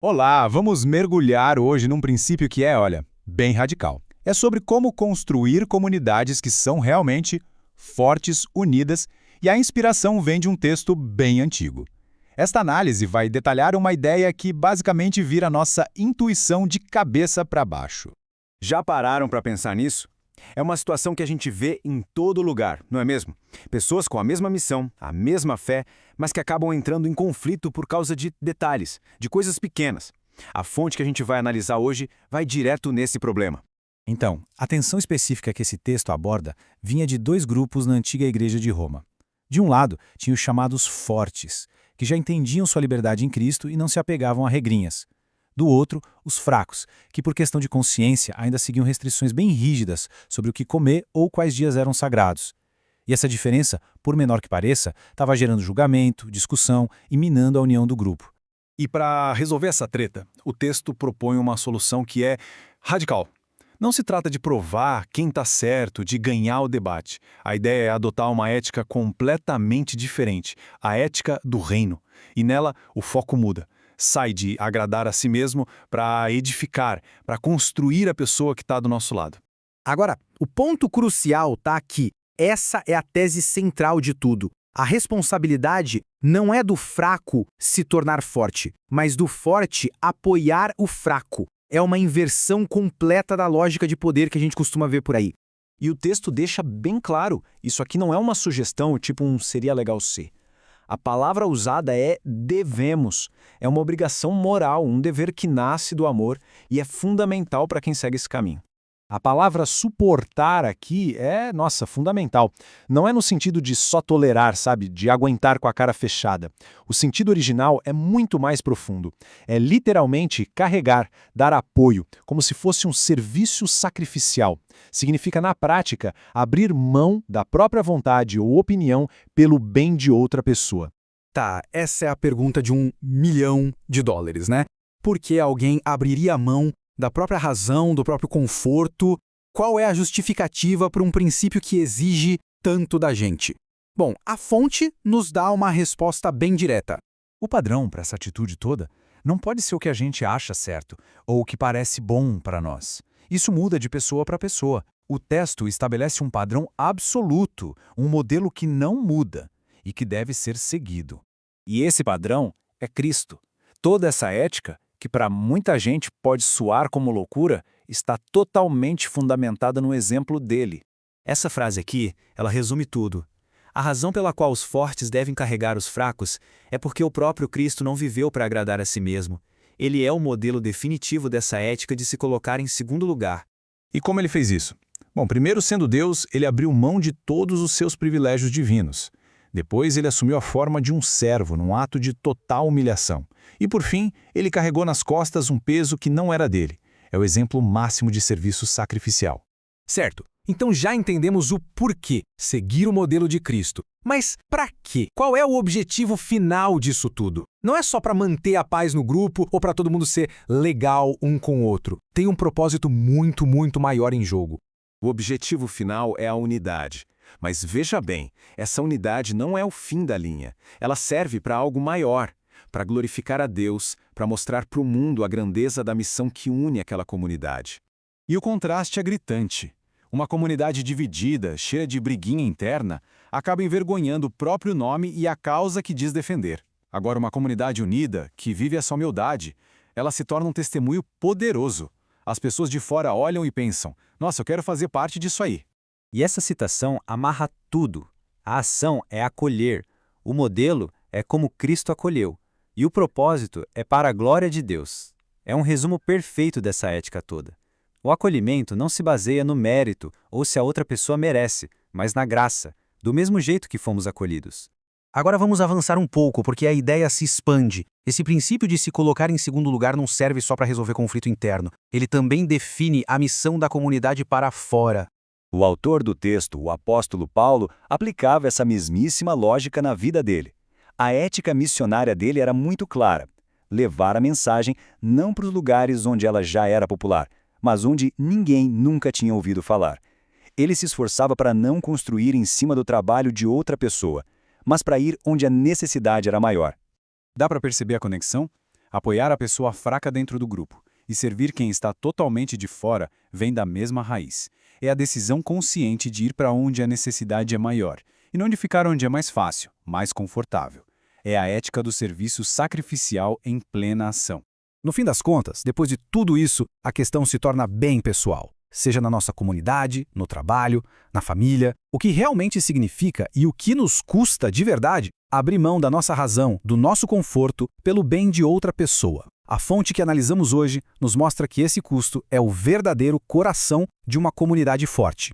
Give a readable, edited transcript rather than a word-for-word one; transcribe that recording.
Olá, vamos mergulhar hoje num princípio que é, olha, bem radical. É sobre como construir comunidades que são realmente fortes, unidas, e a inspiração vem de um texto bem antigo. Esta análise vai detalhar uma ideia que basicamente vira nossa intuição de cabeça para baixo. Já pararam para pensar nisso? É uma situação que a gente vê em todo lugar, não é mesmo? Pessoas com a mesma missão, a mesma fé, mas que acabam entrando em conflito por causa de detalhes, de coisas pequenas. A fonte que a gente vai analisar hoje vai direto nesse problema. Então, a tensão específica que esse texto aborda vinha de dois grupos na antiga igreja de Roma. De um lado, tinha os chamados fortes, que já entendiam sua liberdade em Cristo e não se apegavam a regrinhas. Do outro, os fracos, que por questão de consciência ainda seguiam restrições bem rígidas sobre o que comer ou quais dias eram sagrados. E essa diferença, por menor que pareça, estava gerando julgamento, discussão e minando a união do grupo. E para resolver essa treta, o texto propõe uma solução que é radical. Não se trata de provar quem está certo, de ganhar o debate. A ideia é adotar uma ética completamente diferente, a ética do reino. E nela, o foco muda. Sai de agradar a si mesmo para edificar, para construir a pessoa que está do nosso lado. Agora, o ponto crucial está aqui. Essa é a tese central de tudo. A responsabilidade não é do fraco se tornar forte, mas do forte apoiar o fraco. É uma inversão completa da lógica de poder que a gente costuma ver por aí. E o texto deixa bem claro, isso aqui não é uma sugestão, tipo um seria legal ser. A palavra usada é devemos. É uma obrigação moral, um dever que nasce do amor e é fundamental para quem segue esse caminho. A palavra suportar aqui é, fundamental. Não é no sentido de só tolerar, sabe? De aguentar com a cara fechada. O sentido original é muito mais profundo. É literalmente carregar, dar apoio, como se fosse um serviço sacrificial. Significa, na prática, abrir mão da própria vontade ou opinião pelo bem de outra pessoa. Tá, essa é a pergunta de $1 milhão, né? Por que alguém abriria mão da própria razão, do próprio conforto? Qual é a justificativa para um princípio que exige tanto da gente? Bom, a fonte nos dá uma resposta bem direta. O padrão para essa atitude toda não pode ser o que a gente acha certo ou o que parece bom para nós. Isso muda de pessoa para pessoa. O texto estabelece um padrão absoluto, um modelo que não muda e que deve ser seguido. E esse padrão é Cristo. Toda essa ética, que para muita gente pode soar como loucura, está totalmente fundamentada no exemplo dele. Essa frase aqui, ela resume tudo. A razão pela qual os fortes devem carregar os fracos é porque o próprio Cristo não viveu para agradar a si mesmo. Ele é o modelo definitivo dessa ética de se colocar em segundo lugar. E como ele fez isso? Bom, primeiro, sendo Deus, ele abriu mão de todos os seus privilégios divinos. Depois, ele assumiu a forma de um servo, num ato de total humilhação. E, por fim, ele carregou nas costas um peso que não era dele. É o exemplo máximo de serviço sacrificial. Certo, então já entendemos o porquê seguir o modelo de Cristo. Mas para quê? Qual é o objetivo final disso tudo? Não é só para manter a paz no grupo ou para todo mundo ser legal um com o outro. Tem um propósito muito maior em jogo. O objetivo final é a unidade. Mas veja bem, essa unidade não é o fim da linha. Ela serve para algo maior, para glorificar a Deus, para mostrar para o mundo a grandeza da missão que une aquela comunidade. E o contraste é gritante. Uma comunidade dividida, cheia de briguinha interna, acaba envergonhando o próprio nome e a causa que diz defender. Agora, uma comunidade unida, que vive essa humildade, ela se torna um testemunho poderoso. As pessoas de fora olham e pensam, nossa, eu quero fazer parte disso aí. E essa citação amarra tudo. A ação é acolher. O modelo é como Cristo acolheu. E o propósito é para a glória de Deus. É um resumo perfeito dessa ética toda. O acolhimento não se baseia no mérito ou se a outra pessoa merece, mas na graça, do mesmo jeito que fomos acolhidos. Agora vamos avançar um pouco, porque a ideia se expande. Esse princípio de se colocar em segundo lugar não serve só para resolver conflito interno. Ele também define a missão da comunidade para fora. O autor do texto, o apóstolo Paulo, aplicava essa mesmíssima lógica na vida dele. A ética missionária dele era muito clara: levar a mensagem não para os lugares onde ela já era popular, mas onde ninguém nunca tinha ouvido falar. Ele se esforçava para não construir em cima do trabalho de outra pessoa, mas para ir onde a necessidade era maior. Dá para perceber a conexão? Apoiar a pessoa fraca dentro do grupo e servir quem está totalmente de fora vem da mesma raiz. É a decisão consciente de ir para onde a necessidade é maior e não de ficar onde é mais fácil, mais confortável. É a ética do serviço sacrificial em plena ação. No fim das contas, depois de tudo isso, a questão se torna bem pessoal. Seja na nossa comunidade, no trabalho, na família, o que realmente significa e o que nos custa de verdade abrir mão da nossa razão, do nosso conforto, pelo bem de outra pessoa. A fonte que analisamos hoje nos mostra que esse custo é o verdadeiro coração de uma comunidade forte.